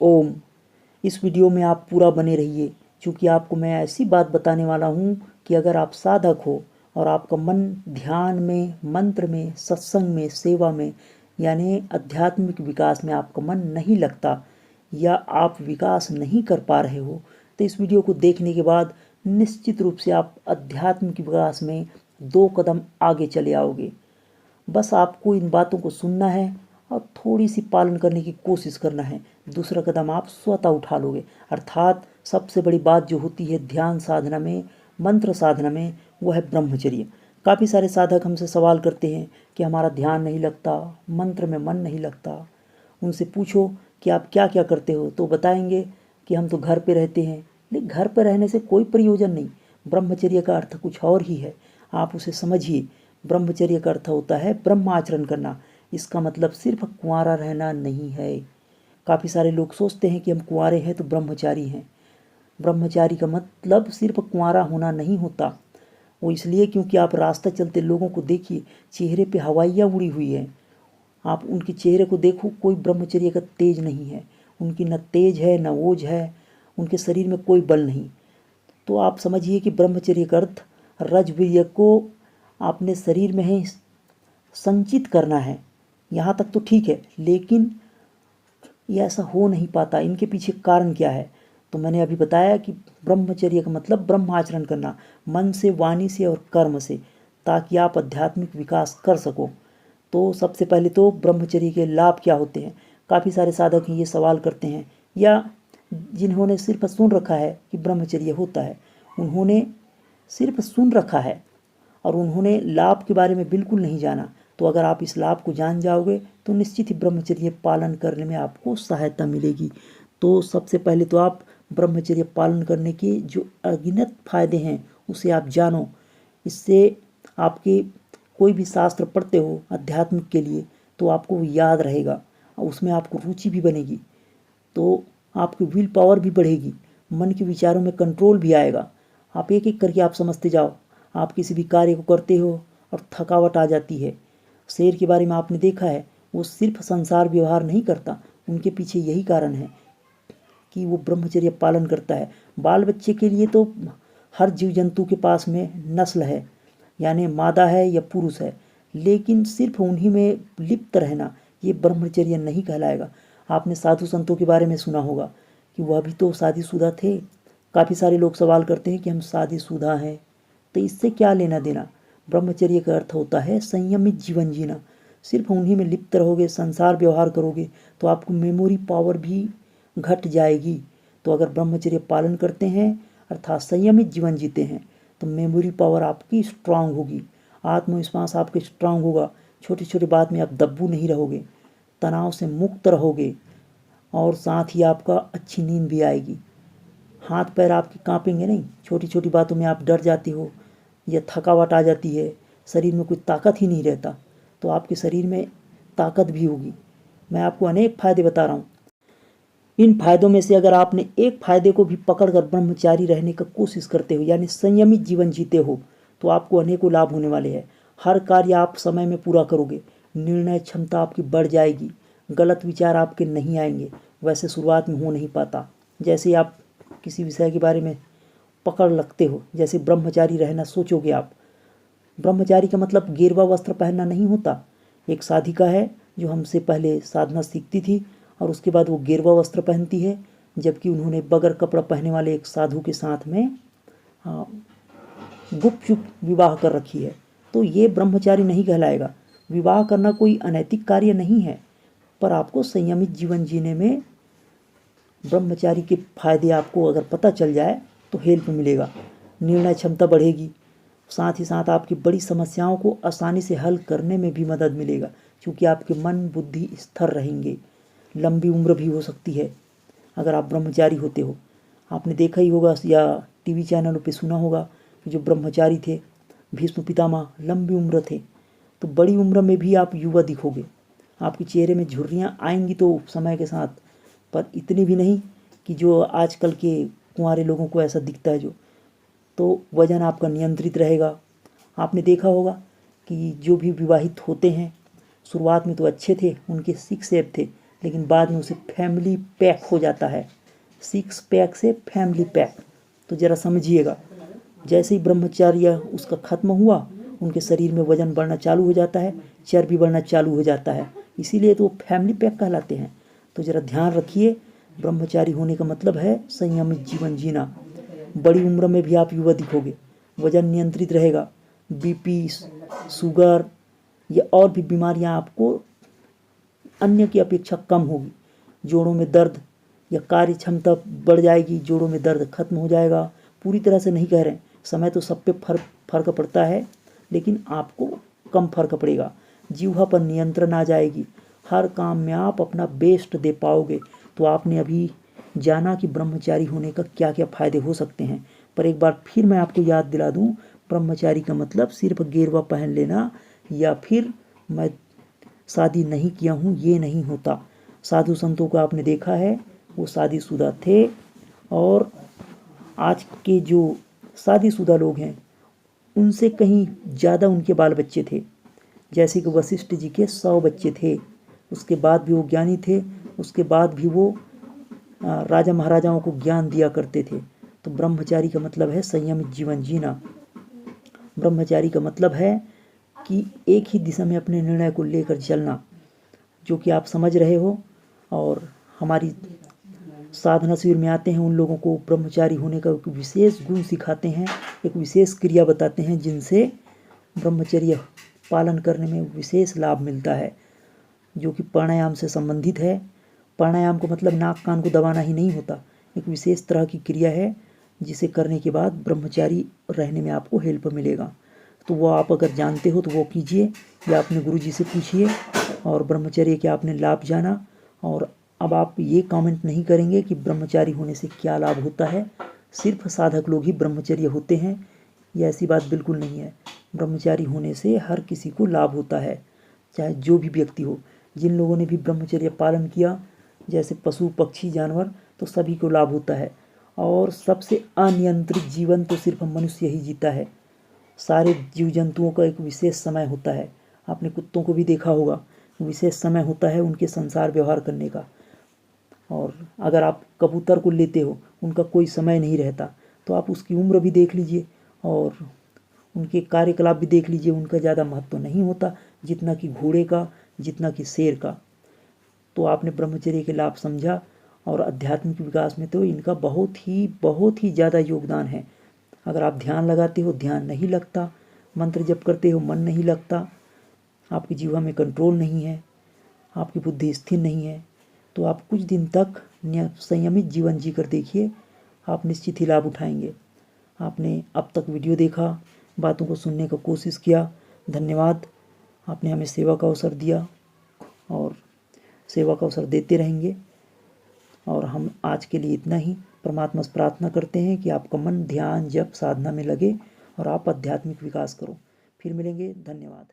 ओम। इस वीडियो में आप पूरा बने रहिए, क्योंकि आपको मैं ऐसी बात बताने वाला हूँ कि अगर आप साधक हो और आपका मन ध्यान में, मंत्र में, सत्संग में, सेवा में यानी आध्यात्मिक विकास में आपका मन नहीं लगता या आप विकास नहीं कर पा रहे हो, तो इस वीडियो को देखने के बाद निश्चित रूप से आप आध्यात्मिक विकास में 2 कदम आगे चले आओगे। बस आपको इन बातों को सुनना है और थोड़ी सी पालन करने की कोशिश करना है। दूसरा कदम आप स्वतः उठा लोगे। अर्थात सबसे बड़ी बात जो होती है ध्यान साधना में, मंत्र साधना में, वो है ब्रह्मचर्य। काफ़ी सारे साधक हमसे सवाल करते हैं कि हमारा ध्यान नहीं लगता, मंत्र में मन नहीं लगता। उनसे पूछो कि आप क्या क्या करते हो, तो बताएंगे कि हम तो घर पे रहते हैं। लेकिन घर पर रहने से कोई प्रयोजन नहीं। ब्रह्मचर्य का अर्थ कुछ और ही है, आप उसे समझिए। ब्रह्मचर्य का अर्थ होता है ब्रह्म आचरण करना। इसका मतलब सिर्फ कुंवारा रहना नहीं है। काफ़ी सारे लोग सोचते हैं कि हम कुंवारे हैं तो ब्रह्मचारी हैं। ब्रह्मचारी का मतलब सिर्फ कुंवारा होना नहीं होता। वो इसलिए क्योंकि आप रास्ता चलते लोगों को देखिए, चेहरे पे हवाइयाँ उड़ी हुई है। आप उनके चेहरे को देखो, कोई ब्रह्मचर्य का तेज नहीं है। उनकी न तेज है न ओज है, उनके शरीर में कोई बल नहीं। तो आप समझिए कि ब्रह्मचर्य का अर्थ रजवीर्य को अपने शरीर में ही संचित करना है। यहाँ तक तो ठीक है, लेकिन ये ऐसा हो नहीं पाता। इनके पीछे कारण क्या है? तो मैंने अभी बताया कि ब्रह्मचर्य का मतलब ब्रह्म आचरण करना, मन से, वाणी से और कर्म से, ताकि आप आध्यात्मिक विकास कर सको। तो सबसे पहले तो ब्रह्मचर्य के लाभ क्या होते हैं? काफ़ी सारे साधक ये सवाल करते हैं, या जिन्होंने सिर्फ सुन रखा है कि ब्रह्मचर्य होता है, उन्होंने सिर्फ सुन रखा है और उन्होंने लाभ के बारे में बिल्कुल नहीं जाना। तो अगर आप इस लाभ को जान जाओगे तो निश्चित ही ब्रह्मचर्य पालन करने में आपको सहायता मिलेगी। तो सबसे पहले तो आप ब्रह्मचर्य पालन करने के जो अगिनत फायदे हैं उसे आप जानो। इससे आपके कोई भी शास्त्र पढ़ते हो अध्यात्मिक के लिए तो आपको याद रहेगा और उसमें आपको रुचि भी बनेगी। तो आपकी विल पावर भी बढ़ेगी, मन के विचारों में कंट्रोल भी आएगा। आप एक एक करके आप समझते जाओ। आप किसी भी कार्य को करते हो और थकावट आ जाती है। शेर के बारे में आपने देखा है, वो सिर्फ संसार व्यवहार नहीं करता, उनके पीछे यही कारण है कि वो ब्रह्मचर्य पालन करता है। बाल बच्चे के लिए तो हर जीव जंतु के पास में नस्ल है, यानी मादा है या पुरुष है, लेकिन सिर्फ उन्हीं में लिप्त रहना ये ब्रह्मचर्य नहीं कहलाएगा। आपने साधु संतों के बारे में सुना होगा कि वह भी तो शादीशुदा थे। काफ़ी सारे लोग सवाल करते हैं कि हम शादीशुदा हैं, तो इससे क्या लेना देना? ब्रह्मचर्य का अर्थ होता है संयमित जीवन जीना। सिर्फ उन्हीं में लिप्त रहोगे, संसार व्यवहार करोगे तो आपको मेमोरी पावर भी घट जाएगी। तो अगर ब्रह्मचर्य पालन करते हैं अर्थात संयमित जीवन जीते हैं तो मेमोरी पावर आपकी स्ट्रांग होगी, आत्मविश्वास आपके स्ट्रांग होगा। छोटी छोटी बात में आप दब्बू नहीं रहोगे, तनाव से मुक्त रहोगे और साथ ही आपका अच्छी नींद भी आएगी। हाथ पैर आपके कांपेंगे नहीं, छोटी छोटी बातों में आप डर जाते हो या थकावट आ जाती है, शरीर में कोई ताकत ही नहीं रहता, तो आपके शरीर में ताकत भी होगी। मैं आपको अनेक फ़ायदे बता रहा हूँ। इन फायदों में से अगर आपने एक फायदे को भी पकड़कर ब्रह्मचारी रहने का कोशिश करते हो यानी संयमित जीवन जीते हो तो आपको अनेकों लाभ होने वाले हैं। हर कार्य आप समय में पूरा करोगे, निर्णय क्षमता आपकी बढ़ जाएगी, गलत विचार आपके नहीं आएंगे। वैसे शुरुआत में हो नहीं पाता। जैसे ही आप किसी विषय के बारे में पकड़ लगते हो, जैसे ब्रह्मचारी रहना सोचोगे आप, ब्रह्मचारी का मतलब गेरुआ वस्त्र पहनना नहीं होता। एक साधिका है जो हमसे पहले साधना सीखती थी और उसके बाद वो गेरुआ वस्त्र पहनती है, जबकि उन्होंने बगैर कपड़ा पहने वाले एक साधु के साथ में गुपचुप विवाह कर रखी है। तो ये ब्रह्मचारी नहीं कहलाएगा। विवाह करना कोई अनैतिक कार्य नहीं है, पर आपको संयमित जीवन जीने में ब्रह्मचारी के फायदे आपको अगर पता चल जाए तो हेल्प मिलेगा। निर्णय क्षमता बढ़ेगी, साथ ही साथ आपकी बड़ी समस्याओं को आसानी से हल करने में भी मदद मिलेगा, क्योंकि आपके मन बुद्धि स्थिर रहेंगे। लंबी उम्र भी हो सकती है अगर आप ब्रह्मचारी होते हो। आपने देखा ही होगा या टीवी चैनलों पे सुना होगा कि जो ब्रह्मचारी थे, भीष्म पितामह, लंबी उम्र थे। तो बड़ी उम्र में भी आप युवा दिखोगे, आपके चेहरे में झुर्रियाँ आएंगी तो समय के साथ, पर इतनी भी नहीं कि जो आजकल के कुंवारे लोगों को ऐसा दिखता है जो। तो वजन आपका नियंत्रित रहेगा। आपने देखा होगा कि जो भी विवाहित होते हैं शुरुआत में तो अच्छे थे, उनके 6 एब थे, लेकिन बाद में उसे फैमिली पैक हो जाता है, 6 पैक से फैमिली पैक। तो ज़रा समझिएगा, जैसे ही ब्रह्मचर्य उसका खत्म हुआ, उनके शरीर में वजन बढ़ना चालू हो जाता है, चर्बी बढ़ना चालू हो जाता है, इसीलिए तो वो फैमिली पैक कहलाते हैं। तो ज़रा ध्यान रखिए, ब्रह्मचारी होने का मतलब है संयमित जीवन जीना। बड़ी उम्र में भी आप युवा दिखोगे, वजन नियंत्रित रहेगा, बीपी, शुगर या और भी बीमारियां आपको अन्य की अपेक्षा कम होगी। जोड़ों में दर्द या कार्य क्षमता बढ़ जाएगी, जोड़ों में दर्द खत्म हो जाएगा। पूरी तरह से नहीं कह रहे, समय तो सब पे फर्क पड़ता है, लेकिन आपको कम फर्क पड़ेगा। जीवा पर नियंत्रण आ जाएगी, हर काम में आप अपना बेस्ट दे पाओगे। तो आपने अभी जाना कि ब्रह्मचारी होने का क्या क्या फ़ायदे हो सकते हैं, पर एक बार फिर मैं आपको याद दिला दूं, ब्रह्मचारी का मतलब सिर्फ गेरुआ पहन लेना या फिर मैं शादी नहीं किया हूँ ये नहीं होता। साधु संतों को आपने देखा है, वो शादीशुदा थे, और आज के जो शादीशुदा लोग हैं उनसे कहीं ज़्यादा उनके बाल बच्चे थे। जैसे कि वशिष्ठ जी के 100 बच्चे थे, उसके बाद भी वो ज्ञानी थे, उसके बाद भी वो राजा महाराजाओं को ज्ञान दिया करते थे। तो ब्रह्मचारी का मतलब है संयमित जीवन जीना। ब्रह्मचारी का मतलब है कि एक ही दिशा में अपने निर्णय को लेकर चलना, जो कि आप समझ रहे हो। और हमारी साधना शिविर में आते हैं उन लोगों को ब्रह्मचारी होने का एक विशेष गुण सिखाते हैं, एक विशेष क्रिया बताते हैं, जिनसे ब्रह्मचर्य पालन करने में विशेष लाभ मिलता है, जो कि प्राणायाम से संबंधित है। प्राणायाम को मतलब नाक कान को दबाना ही नहीं होता, एक विशेष तरह की क्रिया है जिसे करने के बाद ब्रह्मचारी रहने में आपको हेल्प मिलेगा। तो वो आप अगर जानते हो तो वो कीजिए, या अपने गुरुजी से पूछिए। और ब्रह्मचर्य के आपने लाभ जाना, और अब आप ये कमेंट नहीं करेंगे कि ब्रह्मचारी होने से क्या लाभ होता है, सिर्फ साधक लोग ही ब्रह्मचर्य होते हैं, ये ऐसी बात बिल्कुल नहीं है। ब्रह्मचारी होने से हर किसी को लाभ होता है, चाहे जो भी व्यक्ति हो। जिन लोगों ने भी ब्रह्मचर्य पालन किया, जैसे पशु पक्षी जानवर, तो सभी को लाभ होता है। और सबसे अनियंत्रित जीवन तो सिर्फ मनुष्य ही जीता है। सारे जीव जंतुओं का एक विशेष समय होता है, आपने कुत्तों को भी देखा होगा, विशेष समय होता है उनके संसार व्यवहार करने का। और अगर आप कबूतर को लेते हो, उनका कोई समय नहीं रहता, तो आप उसकी उम्र भी देख लीजिए और उनके कार्यकलाप भी देख लीजिए, उनका ज़्यादा महत्व नहीं होता जितना कि घोड़े का, जितना कि शेर का। तो आपने ब्रह्मचर्य के लाभ समझा, और आध्यात्मिक विकास में तो इनका बहुत ही ज़्यादा योगदान है। अगर आप ध्यान लगाते हो, ध्यान नहीं लगता, मंत्र जप करते हो, मन नहीं लगता, आपकी जीवा में कंट्रोल नहीं है, आपकी बुद्धि स्थिर नहीं है, तो आप कुछ दिन तक संयमित जीवन जी कर देखिए, आप निश्चित ही लाभ उठाएंगे। आपने अब तक वीडियो देखा, बातों को सुनने का कोशिश किया, धन्यवाद। आपने हमें सेवा का अवसर दिया और सेवा का अवसर देते रहेंगे। और हम आज के लिए इतना ही। परमात्मा से प्रार्थना करते हैं कि आपका मन ध्यान जप साधना में लगे और आप आध्यात्मिक विकास करो। फिर मिलेंगे, धन्यवाद।